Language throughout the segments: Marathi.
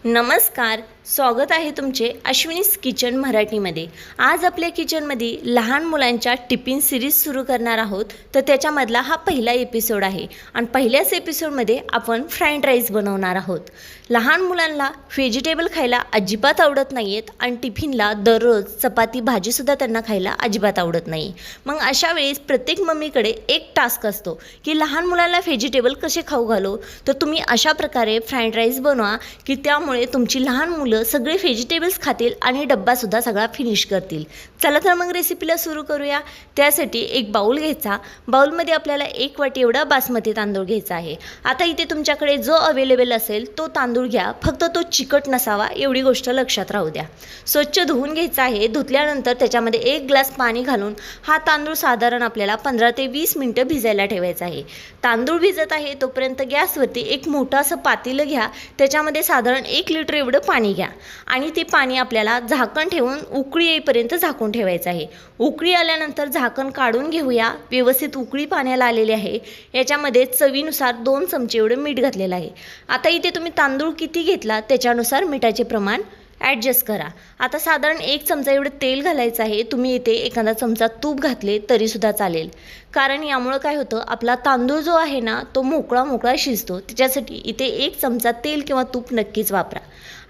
नमस्कार, स्वागत आहे तुमचे अश्विनीज किचन मराठीमध्ये। आज आपल्या किचनमध्ये लहान मुलांच्या टिफिन सिरीज सुरू करणार आहोत। तर त्याच्यामधला हा पहिला एपिसोड आहे आणि पहिल्याच एपिसोडमध्ये आपण फ्राईड राईस बनवणार आहोत। लहान मुलांना व्हेजिटेबल खायला अजिबात आवडत नाहीत आणि टिफिनला दररोज चपाती भाजीसुद्धा त्यांना खायला अजिबात आवडत नाही। मग अशा वेळेस प्रत्येक मम्मीकडे एक टास्क असतो की लहान मुलांना व्हेजिटेबल कसे खाऊ घालू। तर तुम्ही अशा प्रकारे फ्राईड राईस बनवा की त्यामुळे तुमची लहान मुलं सगळे व्हेजिटेबल्स खातील आणि डब्बासुद्धा सगळा फिनिश करतील। चला तर मग रेसिपीला सुरू करूया। त्यासाठी एक बाउल घ्यायचा। बाउलमध्ये आपल्याला 1 वाटी एवढा बासमती तांदूळ घ्यायचा आहे। आता इथे तुमच्याकडे जो अवेलेबल असेल तो तांदूळ घ्या, फक्त तो चिकट नसावा एवढी गोष्ट लक्षात राहू द्या। स्वच्छ धुवून घ्यायचा आहे। धुतल्यानंतर त्याच्यामध्ये 1 ग्लास पाणी घालून हा तांदूळ साधारण आपल्याला 15 ते 20 मिनिटं भिजायला ठेवायचा आहे। तांदूळ भिजत आहे तोपर्यंत गॅसवरती एक मोठं असं पातेलं घ्या। त्याच्यामध्ये साधारण 1 लिटर एवढं पाणी घ्या आणि ते पाणी आपल्याला झाकण ठेवून उकळी येईपर्यंत झाकून ठेवायचं आहे। उकळी आल्यानंतर झाकण काढून घेऊया। व्यवस्थित उकळी पाण्याला आलेली आहे। याच्यामध्ये चवीनुसार 2 चमचे एवढं मीठ घातलेलं आहे। आता इथे तुम्ही तांदूळ किती घेतला त्याच्यानुसार मिठाचे प्रमाण ॲडजस्ट करा। आता साधारण 1 चमचा एवढं तेल घालायचं आहे। तुम्ही इथे एखादा चमचा तूप घातले तरीसुद्धा चालेल, कारण यामुळं काय होतं, आपला तांदूळ जो आहे ना तो मोकळा शिजतो। त्याच्यासाठी इथे 1 चमचा तेल किंवा तूप नक्कीच वापरा।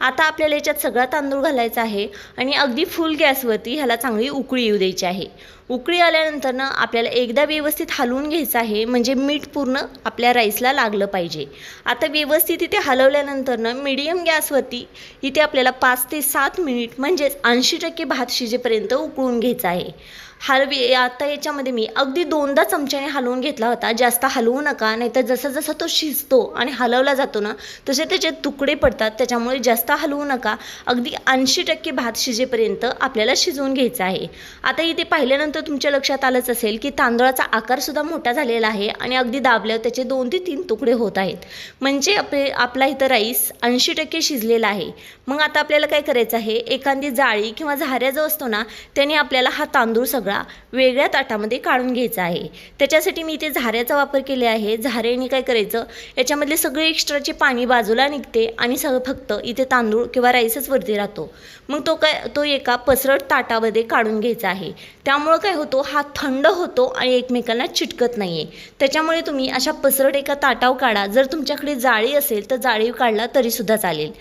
आता आपल्याला याच्यात सगळा तांदूळ घालायचा आहे आणि अगदी फुल गॅसवरती ह्याला चांगली उकळी येऊ द्यायची आहे। उकळी आल्यानंतर ना आपल्याला एकदा व्यवस्थित हलवून घ्यायचं आहे, म्हणजे मीठ पूर्ण आपल्या राईसला लागलं पाहिजे। आता व्यवस्थित इथे हलवल्यानंतर ना मीडियम गॅसवरती इथे आपल्याला 5 ते 7 मिनिट म्हणजेच 80% भात शिजेपर्यंत उकळून घ्यायचा आहे। आता याच्यामध्ये मी अगदी 2दा चमच्याने हलवून घेतला होता। जास्त हलवू नका, नाहीतर जसा तो शिजतो आणि हलवला जातो ना तसे त्याचे तुकडे पडतात। त्याच्यामुळे जास्त हलवू नका। अगदी 80% भात शिजेपर्यंत आपल्याला शिजवून घ्यायचं आहे। आता इथे पाहिल्यानंतर तुमच्या लक्षात आलंच असेल की तांदळाचा आकारसुद्धा मोठा झालेला आहे आणि अगदी दाबल्यावर त्याचे 2 ते 3 तुकडे होत आहेत, म्हणजे आपला इथं राईस 80% शिजलेला आहे। मग आता आपल्याला काय करायचं आहे, एखादी जाळी किंवा झाऱ्या जो असतो ना त्याने आपल्याला हा तांदूळ सगळा वेगळ्या ताटामध्ये काढून घ्यायचा आहे। त्याच्यासाठी मी इथे झाऱ्याचा वापर केला आहे। झाऱ्याने काय करायचं, याच्यामधले सगळे एक्स्ट्राचे पाणी बाजूला निघते आणि सगळं फक्त इथे तांदूळ किंवा राईसच वरती राहतो। मग तो एका पसरट ताटामध्ये काढून घ्यायचा आहे। त्यामुळे काय होतो, हा थंड होतो आणि एकमेकांना चिटकत नाहीये। त्याच्यामुळे तुम्ही अशा पसरट एका ताटावर काढा। जर तुमच्याकडे जाळी असेल तर जाळी काढला तरीसुद्धा चालेल।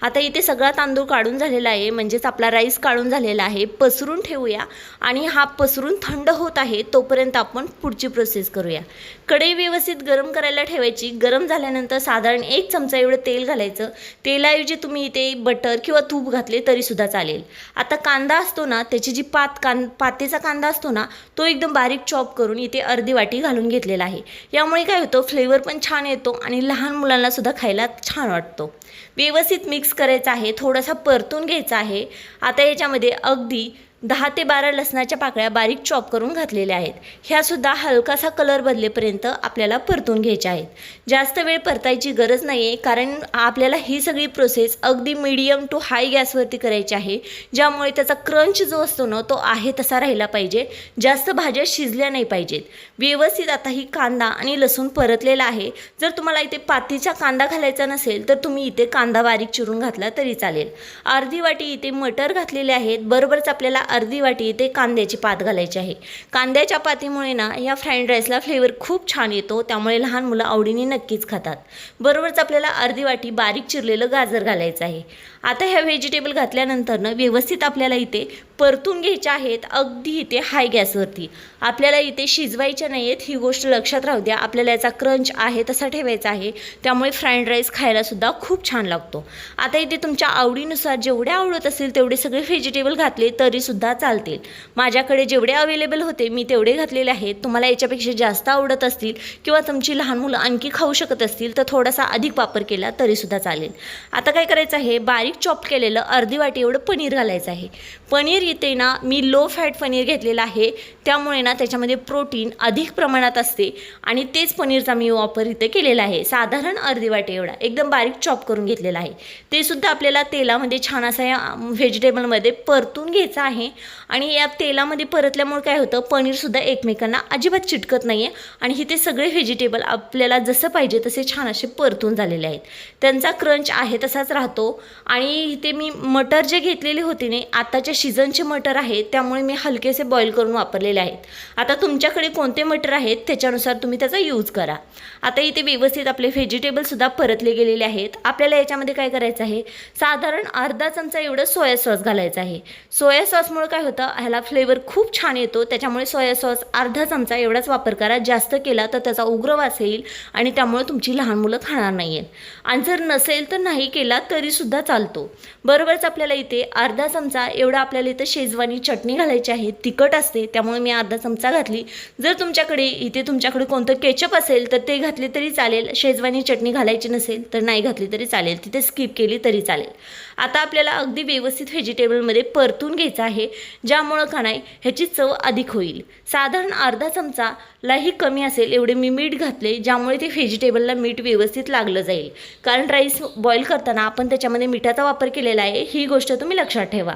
आता इथे सगळा तांदूळ काढून झालेला आहे, म्हणजेच आपला राईस काढून झालेला आहे। पसरून ठेवूया आणि हा पसरून थंड होत आहे तोपर्यंत आपण पुढची प्रोसेस करूया। कढई व्यवस्थित गरम करायला ठेवायची। गरम झाल्यानंतर साधारण 1 चमचा एवढं तेल घालायचं। तेलाऐवजी तुम्ही इथे बटर किंवा तूप घातले तरीसुद्धा चालेल। आता कांदा असतो ना, त्याची जी पातेचा कांदा असतो ना तो एकदम बारीक चॉप करून इथे अर्धी वाटी घालून घेतलेला आहे। यामुळे काय होतं, फ्लेवर पण छान येतो आणि लहान मुलांना सुद्धा खायला छान वाटतो। व्यवस्थित मिक्स करायचं आहे, थोडासा परतून घ्यायचा आहे। आता याच्यामध्ये अगदी 10 ते 12 लसणाच्या पाकळ्या बारीक चॉप करून घातलेल्या आहेत। ह्यासुद्धा हलकासा कलर बदलेपर्यंत आपल्याला परतून घ्यायच्या आहेत। जास्त वेळ परतायची गरज नाही आहे, कारण आपल्याला ही सगळी प्रोसेस अगदी मीडियम टू हाय गॅसवरती करायची आहे, ज्यामुळे त्याचा क्रंच जो असतो ना तो आहे तसा राहिला पाहिजे। जास्त भाज्या शिजल्या नाही पाहिजेत। व्यवस्थित आता ही कांदा आणि लसूण परतलेला आहे। जर तुम्हाला इथे पातीचा कांदा घालायचा नसेल तर तुम्ही इथे कांदा बारीक चिरून घातला तरी चालेल। अर्धी वाटी इथे मटर घातलेले आहेत, बरोबरच आपल्याला अर्धी वाटी इथे कांद्याची पात घालायची आहे। कांद्याच्या पातीमुळे ना या फ्राईड राईसला फ्लेवर खूप छान येतो, त्यामुळे लहान मुलं आवडीने नक्कीच खातात। बरोबरच आपल्याला अर्धी वाटी बारीक चिरलेलं गाजर घालायचं आहे। आता ह्या व्हेजिटेबल घातल्यानंतर ना व्यवस्थित आपल्याला इथे परतून घ्यायच्या आहेत, अगदी इथे हाय गॅसवरती। आपल्याला इथे शिजवायच्या नाही आहेत, ही गोष्ट लक्षात राहू द्या। आपल्याला याचा क्रंच आहे तसा ठेवायचा आहे, त्यामुळे फ्राईड राईस खायलासुद्धा खूप छान लागतो। आता इथे तुमच्या आवडीनुसार जेवढे आवडत असेल तेवढे सगळे व्हेजिटेबल घातले तरीसुद्धा चालतील। माझ्याकडे जेवढे अवेलेबल होते मी तेवढे घातलेले आहेत। तुम्हाला याच्यापेक्षा जास्त आवडत असतील किंवा तुमची लहान मुलं आणखी खाऊ शकत असतील तर थोडासा अधिक वापर केला तरीसुद्धा चालेल। आता काय करायचं आहे, बारीक चॉप केलेलं अर्धी वाटी एवढं पनीर घालायचं आहे। पनीर इथे ना मी लो फॅट पनीर घेतलेलं आहे, त्यामुळे ना त्याच्यामध्ये प्रोटीन अधिक प्रमाणात असते आणि तेच पनीरचा मी वापर इथे केलेला आहे। साधारण अर्धी वाटी एवढा एकदम बारीक चॉप करून घेतलेला आहे। ते सुद्धा आपल्याला तेलामध्ये छान असा या व्हेजिटेबलमध्ये परतून घ्यायचं आहे आहे आणि या तेलामध्ये परतल्यामुळे काय होतं, पनीरसुद्धा एकमेकांना अजिबात चिटकत नाही आहे आणि इथे सगळे व्हेजिटेबल आपल्याला जसं पाहिजे तसे छान असे परतून झालेले आहेत. त्यांचा क्रंच आहे तसाच राहतो. आणि इथे मी मटर जे घेतलेले होते ने आताच्या सीझनचे मटर आहेत, त्यामुळे मी हलकेसे बॉईल करून वापरलेले आहेत. आता तुमच्याकडे कोणते मटर आहेत त्याच्यानुसार तुम्ही त्याचा यूज करा. आता इथे व्यवस्थित आपले व्हेजिटेबलसुद्धा परतले गेलेले आहेत. आपल्याला याच्यामध्ये काय करायचं आहे, साधारण अर्धा चमचा एवढं सोया सॉस घालायचं आहे. सोया सॉसमुळे काय होतं, ह्याला फ्लेवर खूप छान येतो. त्याच्यामुळे सोया सॉस अर्धा चमचा एवढाच वापर करा. जास्त केला तर त्याचा उग्र वास येईल आणि त्यामुळे तुमची लहान मुलं खाणार नाही आहेत. आणि जर नसेल तर नाही केला तरीसुद्धा चालतो. बरोबरच आपल्याला इथे अर्धा चमचा एवढा आपल्याला इथं शेजवानी चटणी घालायची आहे. तिखट असते त्यामुळे मी अर्धा चमचा घातली. जर तुमच्याकडे कोणतं केचप असेल तर ते घातले तरी चालेल. शेजवानी चटणी घालायची नसेल तर नाही घातली तरी चालेल, तिथे स्किप केली तरी चालेल. आता आपल्याला अगदी व्यवस्थित व्हेजिटेबलमध्ये परतून घ्यायचं आहे, ज्यामुळं का नाही ह्याची चव अधिक होईल. साधारण अर्धा चमचालाही कमी असेल एवढे मी मीठ घातले, ज्यामुळे ते व्हेजिटेबलला मीठ व्यवस्थित लागलं जाईल. कारण राईस बॉईल करताना आपण त्याच्यामध्ये मिठाचा वापर केलेला आहे, ही गोष्ट तुम्ही लक्षात ठेवा.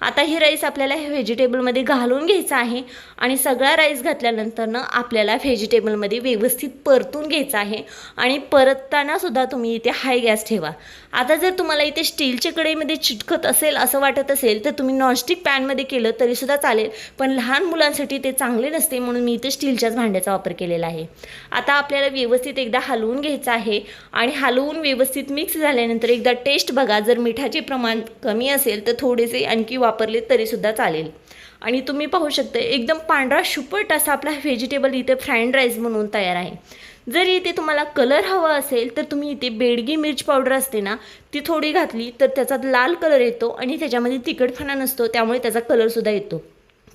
आता ही राईस आपल्याला हे व्हेजिटेबलमध्ये घालून घ्यायचा आहे आणि सगळा राईस घातल्यानंतरनं आपल्याला व्हेजिटेबलमध्ये व्यवस्थित परतून घ्यायचं आहे. आणि परततानासुद्धा तुम्ही इथे हाय गॅस ठेवा. आता जर तुम्हाला इथे स्टीलच्या कढईमध्ये चिटकत असेल असं वाटत असेल तर तुम्ही नॉनस्टिक पॅनमध्ये केलं तरीसुद्धा चालेल, पण लहान मुलांसाठी ते चांगले नसते म्हणून मी इथे स्टीलच्याच भांड्याचा वापर केलेला आहे. आता आपल्याला व्यवस्थित एकदा हलवून घ्यायचं आहे आणि हलवून व्यवस्थित मिक्स झाल्यानंतर एकदा टेस्ट बघा. जर मिठाचे प्रमाण कमी असेल तर थोडेसे आणखी वापरले तरीसुद्धा चालेल. आणि तुम्ही पाहू शकता एकदम पांढरा शुपट असा आपला व्हेजिटेबल इथे फ्राईड राईस म्हणून तयार आहे. जर इथे तुम्हाला कलर हवा असेल तर तुम्ही इथे बेडगी मिर्च पावडर असते ना, ती थोडी घातली तर त्याचा लाल कलर येतो आणि त्याच्यामध्ये तिखटपणा नसतो, त्यामुळे त्याचा कलरसुद्धा येतो.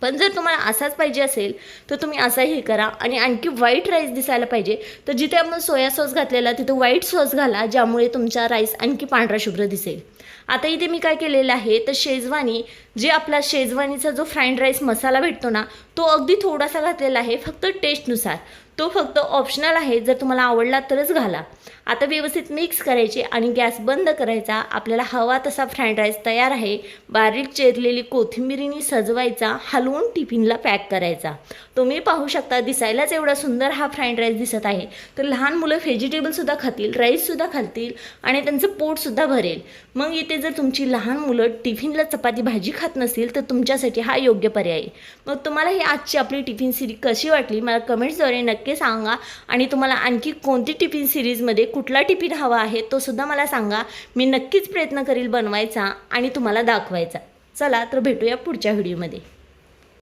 पण जर तुम्हाला असाच पाहिजे असेल तर तुम्ही असाही करा. आणि आणखी व्हाईट राईस दिसायला पाहिजे तर जिथे आपण सोया सॉस घातलेला तिथे व्हाईट सॉस घाला, ज्यामुळे तुमचा राईस आणखी पांढरा शुभ्र दिसेल. आता इथे मी काय केलेलं आहे तर शेजवानी, जे आपला शेजवानीचा जो फ्राईड राईस मसाला भेटतो ना, तो अगदी थोडासा घातलेला आहे, फक्त टेस्टनुसार. तो फक्त ऑप्शनल आहे, जर तुम्हाला आवडला तरच घाला. आता व्यवस्थित मिक्स करायचे आणि गॅस बंद करायचा. आपल्याला हवा तसा फ्राईड राईस तयार आहे. बारीक चिरलेली कोथिंबीरीने सजवायचा, हलवून टिफिनला पॅक करायचा. तुम्ही पाहू शकता दिसायलाच एवढा सुंदर हा फ्राईड राईस दिसत आहे. तर लहान मुलं व्हेजिटेबलसुद्धा खातील, राईससुद्धा खातील आणि त्यांचं पोटसुद्धा भरेल. मग इथे जर तुमची लहान मुलं टिफिनला चपाती भाजी खात नसतील तर तुमच्यासाठी हा योग्य पर्याय आहे. मग तुम्हाला ही आजची आपली टिफिन सिरीज कशी वाटली मला कमेंट्सद्वारे नक्की सांगा. आणि तुम्हाला आणखी कोणती टिफिन सिरीजमध्ये कुठला टिफिन हवा आहे तो सुद्धा मला सांगा. मी नक्कीच प्रयत्न करील बनवायचा आणि तुम्हाला दाखवायचा. चला तर भेटूया पुढच्या व्हिडिओमध्ये.